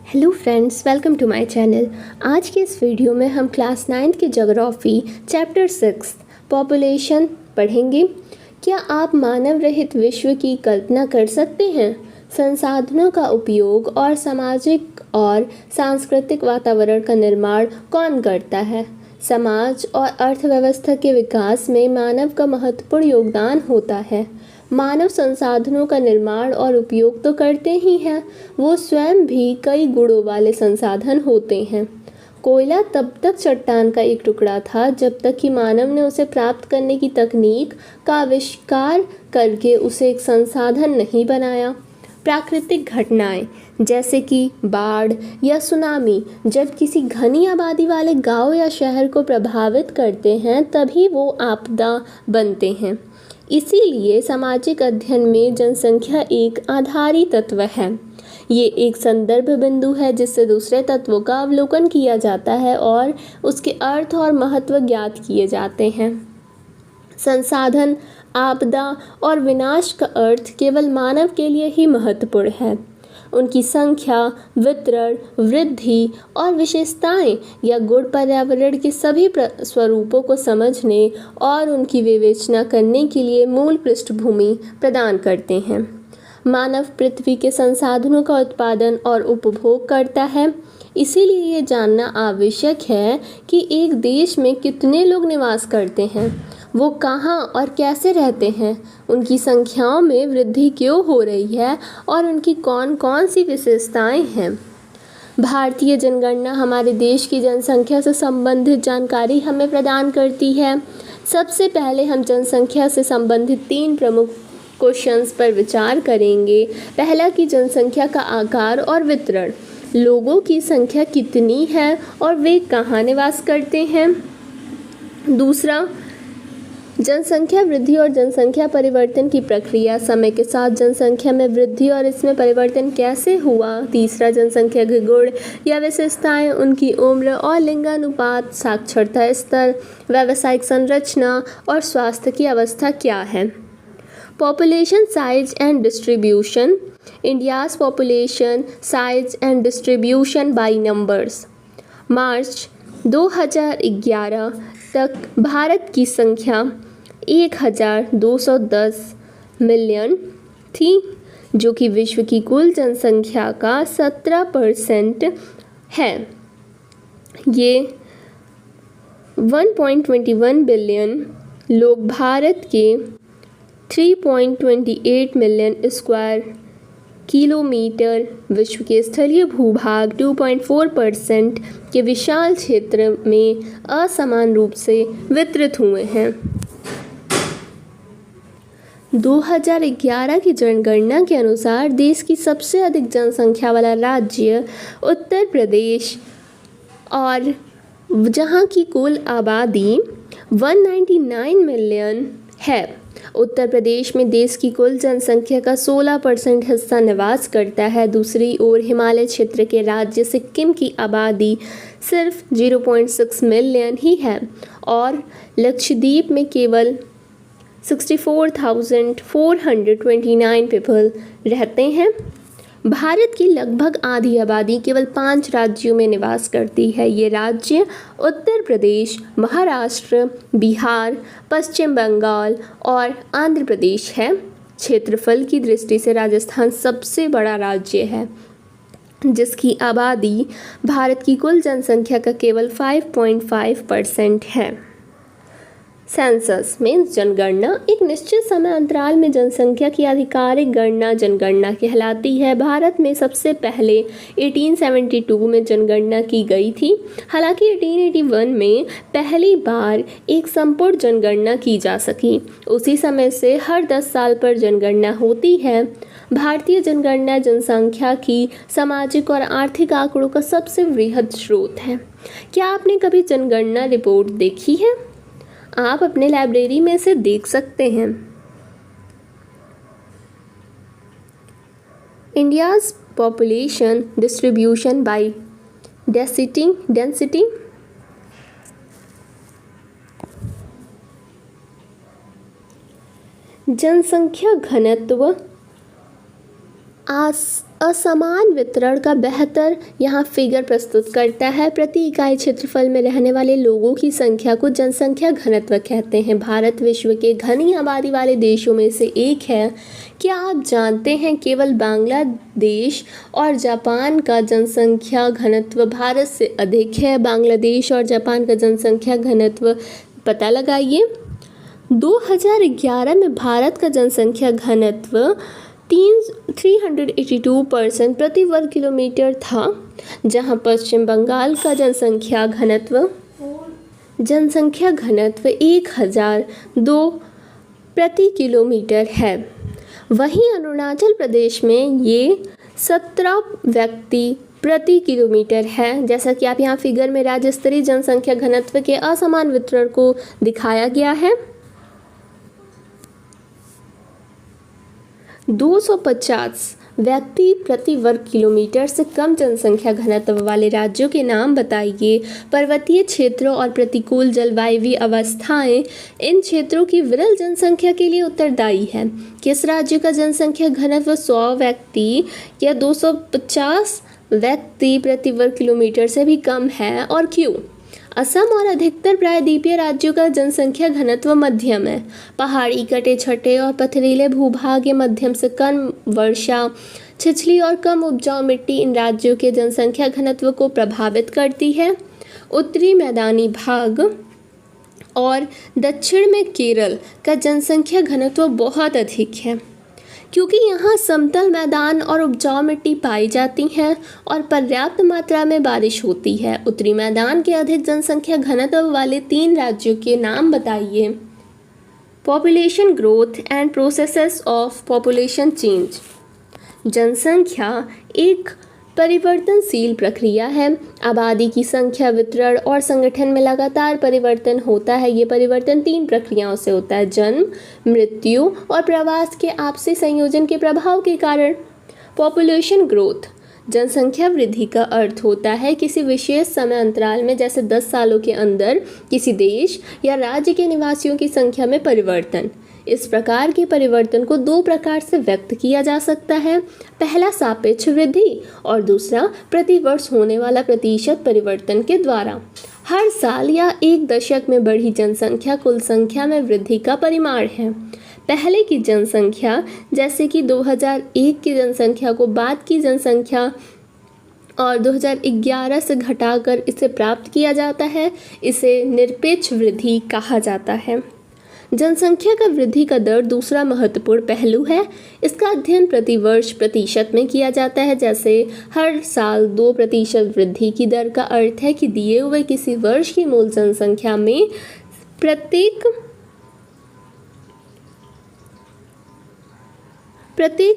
Hello friends, welcome to my channel. आज के इस वीडियो में हम क्लास 9th के ज्योग्राफी चैप्टर 6 पॉपुलेशन पढ़ेंगे। क्या आप मानव रहित विश्व की कल्पना कर सकते हैं? संसाधनों का उपयोग और सामाजिक और सांस्कृतिक वातावरण का निर्माण कौन करता है? समाज और अर्थव्यवस्था के विकास में मानव का महत्वपूर्ण योगदान होता है। मानव संसाधनों का निर्माण और उपयोग तो करते ही हैं, वो स्वयं भी कई गुणों वाले संसाधन होते हैं। कोयला तब तक चट्टान का एक टुकड़ा था जब तक कि मानव ने उसे प्राप्त करने की तकनीक का आविष्कार करके उसे एक संसाधन नहीं बनाया। प्राकृतिक घटनाएं जैसे कि बाढ़ या सुनामी जब किसी घनी आबादी वाले गांव या शहर को प्रभावित करते हैं तभी वो आपदा बनते हैं। इसीलिए सामाजिक अध्ययन में जनसंख्या एक आधारी तत्व है। ये एक संदर्भ बिंदु है जिससे दूसरे तत्वों का अवलोकन किया जाता है और उसके अर्थ और महत्व ज्ञात किए जाते हैं। संसाधन, आपदा और विनाश का अर्थ केवल मानव के लिए ही महत्वपूर्ण है। उनकी संख्या, वितरण, वृद्धि और विशेषताएं या गुण पर्यावरण के सभी स्वरूपों को समझने और उनकी विवेचना करने के लिए मूल पृष्ठभूमि प्रदान करते हैं। मानव पृथ्वी के संसाधनों का उत्पादन और उपभोग करता है। इसीलिए ये जानना आवश्यक है कि एक देश में कितने लोग निवास करते हैं, वो कहाँ और कैसे रहते हैं, उनकी संख्याओं में वृद्धि क्यों हो रही है और उनकी कौन कौन सी विशेषताएं हैं। भारतीय जनगणना हमारे देश की जनसंख्या से संबंधित जानकारी हमें प्रदान करती है। सबसे पहले हम जनसंख्या से संबंधित 3 प्रमुख क्वेश्चंस पर विचार करेंगे। पहला कि जनसंख्या का आकार और वितरण, लोगों की संख्या कितनी है और वे कहाँ निवास करते हैं। दूसरा, जनसंख्या वृद्धि और जनसंख्या परिवर्तन की प्रक्रिया, समय के साथ जनसंख्या में वृद्धि और इसमें परिवर्तन कैसे हुआ। तीसरा, जनसंख्या के गुण या विशेषताएं, उनकी उम्र और लिंगानुपात, साक्षरता स्तर, व्यावसायिक संरचना और स्वास्थ्य की अवस्था क्या है। Population size and distribution, India's population size and distribution by numbers. मार्च 2011 तक भारत की संख्या 1210 मिलियन थी, जो कि विश्व की कुल जनसंख्या का 17% है। ये 1.21 बिलियन लोग भारत के 3.28 मिलियन स्क्वायर किलोमीटर, विश्व के स्थलीय भूभाग 2.4% के विशाल क्षेत्र में असमान रूप से वितरित हुए हैं। 2011 की जनगणना के अनुसार देश की सबसे अधिक जनसंख्या वाला राज्य उत्तर प्रदेश, और जहां की कुल आबादी 199 मिलियन है। उत्तर प्रदेश में देश की कुल जनसंख्या का 16% हिस्सा निवास करता है। दूसरी ओर हिमालय क्षेत्र के राज्य सिक्किम की आबादी सिर्फ 0.6 मिलियन ही है और लक्षद्वीप में केवल 64,429 पीपल रहते हैं। भारत की लगभग आधी आबादी केवल 5 राज्यों में निवास करती है। ये राज्य उत्तर प्रदेश, महाराष्ट्र, बिहार, पश्चिम बंगाल और आंध्र प्रदेश है। क्षेत्रफल की दृष्टि से राजस्थान सबसे बड़ा राज्य है, जिसकी आबादी भारत की कुल जनसंख्या का केवल 5.5% है। सेंसस मीन्स जनगणना एक निश्चित समय अंतराल में जनसंख्या की आधिकारिक गणना जनगणना कहलाती है। भारत में सबसे पहले 1872 में जनगणना की गई थी। हालांकि 1881 में पहली बार एक संपूर्ण जनगणना की जा सकी। उसी समय से हर 10 साल पर जनगणना होती है। भारतीय जनगणना जनसंख्या की सामाजिक और आर्थिक आंकड़ों का सबसे वृहद स्रोत है। क्या आपने कभी जनगणना रिपोर्ट देखी है? आप अपने लाइब्रेरी में से देख सकते हैं। India's population distribution by density. जनसंख्या घनत्व असमान वितरण का बेहतर यहाँ फिगर प्रस्तुत करता है। प्रति इकाई क्षेत्रफल में रहने वाले लोगों की संख्या को जनसंख्या घनत्व कहते हैं। भारत विश्व के घनी आबादी वाले देशों में से एक है। क्या आप जानते हैं केवल बांग्लादेश और जापान का जनसंख्या घनत्व भारत से अधिक है। बांग्लादेश और जापान का जनसंख्या घनत्व पता लगाइए। 2011 में भारत का जनसंख्या घनत्व 382% प्रति वर्ग किलोमीटर था, जहां पश्चिम बंगाल का जनसंख्या घनत्व 1002 प्रति किलोमीटर है। वहीं अरुणाचल प्रदेश में ये 17 व्यक्ति प्रति किलोमीटर है। जैसा कि आप यहाँ फिगर में राज्य स्तरीय जनसंख्या घनत्व के असमान वितरण को दिखाया गया है। 250 व्यक्ति प्रति वर्ग किलोमीटर से कम जनसंख्या घनत्व वाले राज्यों के नाम बताइए। पर्वतीय क्षेत्रों और प्रतिकूल जलवायु अवस्थाएं इन क्षेत्रों की विरल जनसंख्या के लिए उत्तरदायी है। किस राज्य का जनसंख्या घनत्व 100 व्यक्ति या 250 व्यक्ति प्रति वर्ग किलोमीटर से भी कम है और क्यों? असम और अधिकतर प्रायद्वीपीय राज्यों का जनसंख्या घनत्व मध्यम है। पहाड़ी, कटे छठे और पथरीले भूभाग या मध्यम से कम वर्षा, छिछली और कम उपजाऊ मिट्टी इन राज्यों के जनसंख्या घनत्व को प्रभावित करती है। उत्तरी मैदानी भाग और दक्षिण में केरल का जनसंख्या घनत्व बहुत अधिक है, क्योंकि यहाँ समतल मैदान और उपजाऊ मिट्टी पाई जाती हैं और पर्याप्त मात्रा में बारिश होती है। उत्तरी मैदान के अधिक जनसंख्या घनत्व वाले 3 राज्यों के नाम बताइए। Population growth and processes of population change. जनसंख्या एक परिवर्तनशील प्रक्रिया है। आबादी की संख्या, वितरण और संगठन में लगातार परिवर्तन होता है। ये परिवर्तन 3 प्रक्रियाओं से होता है: जन्म, मृत्यु और प्रवास के आपसी संयोजन के प्रभाव के कारण। पॉपुलेशन ग्रोथ जनसंख्या वृद्धि का अर्थ होता है किसी विशेष समय अंतराल में, जैसे 10 सालों के अंदर, किसी देश या राज्य के निवासियों की संख्या में परिवर्तन। इस प्रकार के परिवर्तन को 2 प्रकार से व्यक्त किया जा सकता है। पहला सापेक्ष वृद्धि और दूसरा प्रति वर्ष होने वाला प्रतिशत परिवर्तन के द्वारा। हर साल या एक दशक में बढ़ी जनसंख्या कुल संख्या में वृद्धि का परिमाण है। पहले की जनसंख्या, जैसे कि 2001 की जनसंख्या को बाद की जनसंख्या और 2011 से घटाकर इसे प्राप्त किया जाता है। इसे निरपेक्ष वृद्धि कहा जाता है। जनसंख्या का वृद्धि का दर दूसरा महत्वपूर्ण पहलू है। इसका अध्ययन प्रति वर्ष प्रतिशत में किया जाता है। जैसे हर साल 2% वृद्धि की दर का अर्थ है कि दिए हुए किसी वर्ष की मूल जनसंख्या में प्रत्येक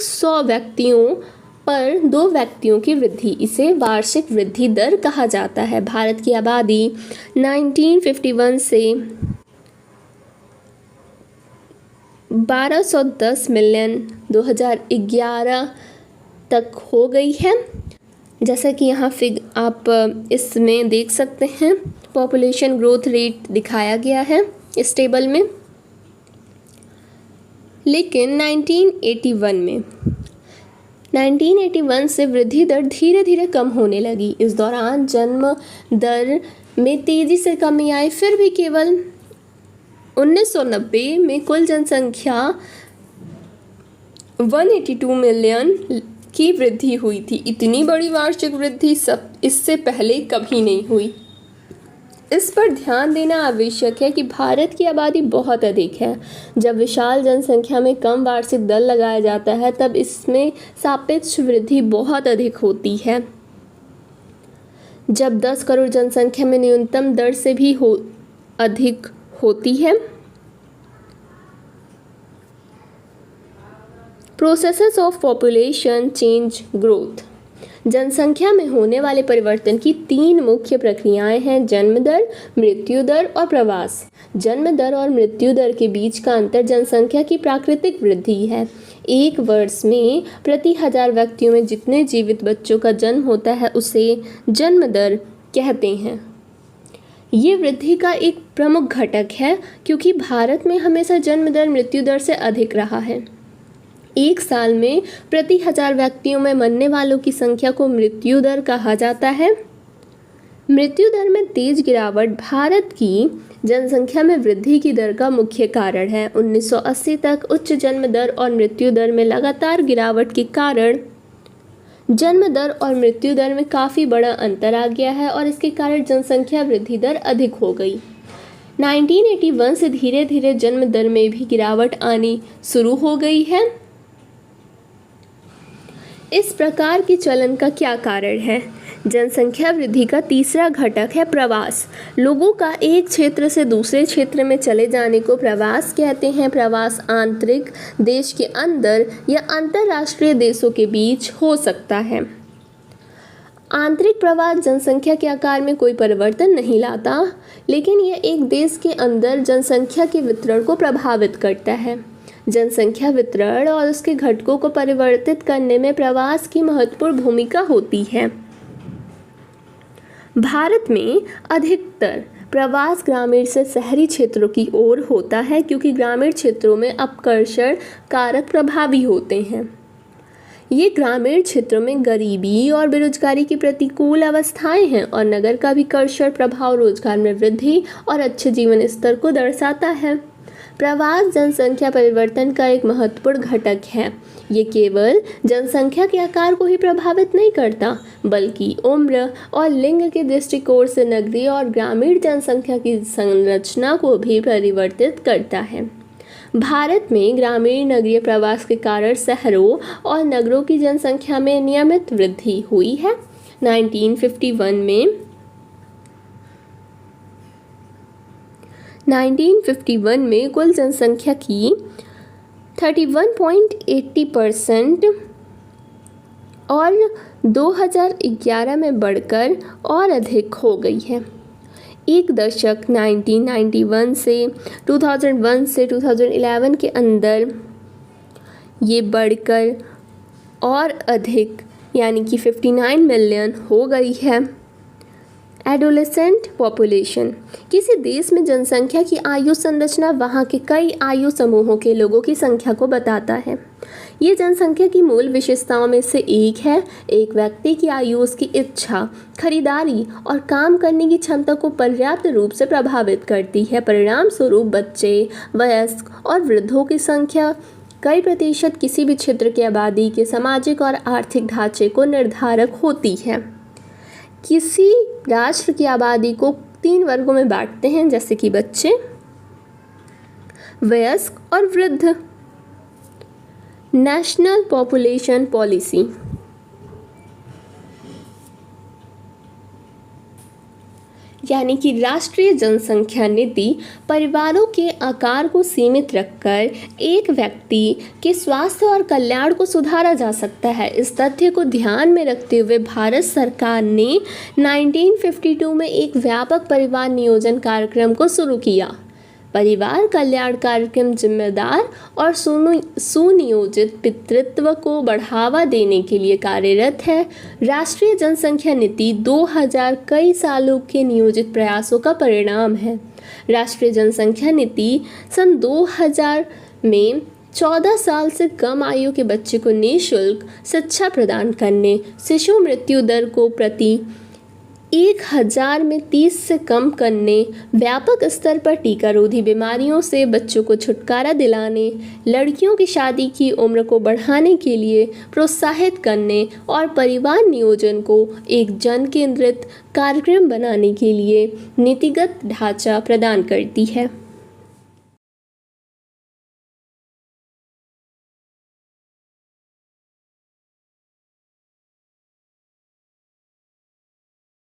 100 व्यक्तियों पर 2 व्यक्तियों की वृद्धि। इसे वार्षिक वृद्धि दर कहा जाता है। भारत की आबादी 1951 से 1210 मिलियन 2011 तक हो गई है। जैसा कि यहाँ आप इसमें देख सकते हैं, पॉपुलेशन ग्रोथ रेट दिखाया गया है इस टेबल में। लेकिन 1981 से वृद्धि दर धीरे धीरे कम होने लगी। इस दौरान जन्म दर में तेज़ी से कमी आई। फिर भी केवल 1990 में कुल जनसंख्या 182 मिलियन की वृद्धि हुई थी। इतनी बड़ी वार्षिक वृद्धि इससे पहले कभी नहीं हुई। इस पर ध्यान देना आवश्यक है कि भारत की आबादी बहुत अधिक है। जब विशाल जनसंख्या में कम वार्षिक दर लगाया जाता है, तब इसमें सापेक्ष वृद्धि बहुत अधिक होती है। जब 10 करोड़ जनसंख्या में न्यूनतम दर से भी अधिक होती है। Processes of population change growth. जनसंख्या में होने वाले परिवर्तन की 3 मुख्य प्रक्रियाएं हैं: जन्म दर, मृत्यु दर और प्रवास। जन्म दर और मृत्यु दर के बीच का अंतर जनसंख्या की प्राकृतिक वृद्धि है। एक वर्ष में प्रति 1000 व्यक्तियों में जितने जीवित बच्चों का जन्म होता है, उसे जन्म दर कहते हैं। ये वृद्धि का एक प्रमुख घटक है, क्योंकि भारत में हमेशा जन्म दर मृत्यु दर से अधिक रहा है। एक साल में प्रति 1000 व्यक्तियों में मरने वालों की संख्या को मृत्यु दर कहा जाता है। मृत्यु दर में तेज गिरावट भारत की जनसंख्या में वृद्धि की दर का मुख्य कारण है। 1980 तक उच्च जन्म दर और मृत्यु दर में लगातार गिरावट के कारण जन्म दर और मृत्यु दर में काफ़ी बड़ा अंतर आ गया है और इसके कारण जनसंख्या वृद्धि दर अधिक हो गई। 1981 से धीरे धीरे जन्म दर में भी गिरावट आनी शुरू हो गई है। इस प्रकार के चलन का क्या कारण है? जनसंख्या वृद्धि का तीसरा घटक है प्रवास। लोगों का एक क्षेत्र से दूसरे क्षेत्र में चले जाने को प्रवास कहते हैं। प्रवास आंतरिक देश के अंदर या अंतर्राष्ट्रीय देशों के बीच हो सकता है। आंतरिक प्रवास जनसंख्या के आकार में कोई परिवर्तन नहीं लाता, लेकिन यह एक देश के अंदर जनसंख्या के वितरण को प्रभावित करता है। जनसंख्या वितरण और उसके घटकों को परिवर्तित करने में प्रवास की महत्वपूर्ण भूमिका होती है। भारत में अधिकतर प्रवास ग्रामीण से शहरी क्षेत्रों की ओर होता है, क्योंकि ग्रामीण क्षेत्रों में अपकर्षण कारक प्रभावी होते हैं। ये ग्रामीण क्षेत्रों में गरीबी और बेरोजगारी की प्रतिकूल अवस्थाएं हैं और नगर का विकर्षण प्रभाव रोजगार में वृद्धि और अच्छे जीवन स्तर को दर्शाता है। प्रवास जनसंख्या परिवर्तन का एक महत्वपूर्ण घटक है। ये केवल जनसंख्या के आकार को ही प्रभावित नहीं करता, बल्कि उम्र और लिंग के दृष्टिकोण से नगरीय और ग्रामीण जनसंख्या की संरचना को भी परिवर्तित करता है। भारत में ग्रामीण नगरीय प्रवास के कारण शहरों और नगरों की जनसंख्या में नियमित वृद्धि हुई है। 1951 में कुल जनसंख्या की 31.80% और 2011 में बढ़कर और अधिक हो गई है। एक दशक 1991 से 2001 से 2011 के अंदर ये बढ़कर और अधिक यानी कि 59 मिलियन हो गई है। एडोलेसेंट पॉपुलेशन किसी देश में जनसंख्या की आयु संरचना वहाँ के कई आयु समूहों के लोगों की संख्या को बताता है। ये जनसंख्या की मूल विशेषताओं में से एक है। एक व्यक्ति की आयु उसकी इच्छा, खरीदारी और काम करने की क्षमता को पर्याप्त रूप से प्रभावित करती है। परिणाम स्वरूप बच्चे, वयस्क और वृद्धों की संख्या कई प्रतिशत किसी भी क्षेत्र की आबादी के सामाजिक और आर्थिक ढांचे को निर्धारक होती है। किसी राष्ट्र की आबादी को 3 वर्गों में बांटते हैं, जैसे कि बच्चे, वयस्क और वृद्ध। नेशनल पॉपुलेशन पॉलिसी यानी कि राष्ट्रीय जनसंख्या नीति परिवारों के आकार को सीमित रखकर एक व्यक्ति के स्वास्थ्य और कल्याण को सुधारा जा सकता है। इस तथ्य को ध्यान में रखते हुए भारत सरकार ने 1952 में एक व्यापक परिवार नियोजन कार्यक्रम को शुरू किया। परिवार कल्याण कार्यक्रम जिम्मेदार और सुनियोजित पितृत्व को बढ़ावा देने के लिए कार्यरत है। राष्ट्रीय जनसंख्या नीति 2000 कई सालों के नियोजित प्रयासों का परिणाम है। राष्ट्रीय जनसंख्या नीति सन 2000 में 14 साल से कम आयु के बच्चे को निःशुल्क शिक्षा प्रदान करने, शिशु मृत्यु दर को प्रति 1000 में 30 से कम करने, व्यापक स्तर पर टीकारोधी बीमारियों से बच्चों को छुटकारा दिलाने, लड़कियों की शादी की उम्र को बढ़ाने के लिए प्रोत्साहित करने और परिवार नियोजन को एक जन केंद्रित कार्यक्रम बनाने के लिए नीतिगत ढांचा प्रदान करती है।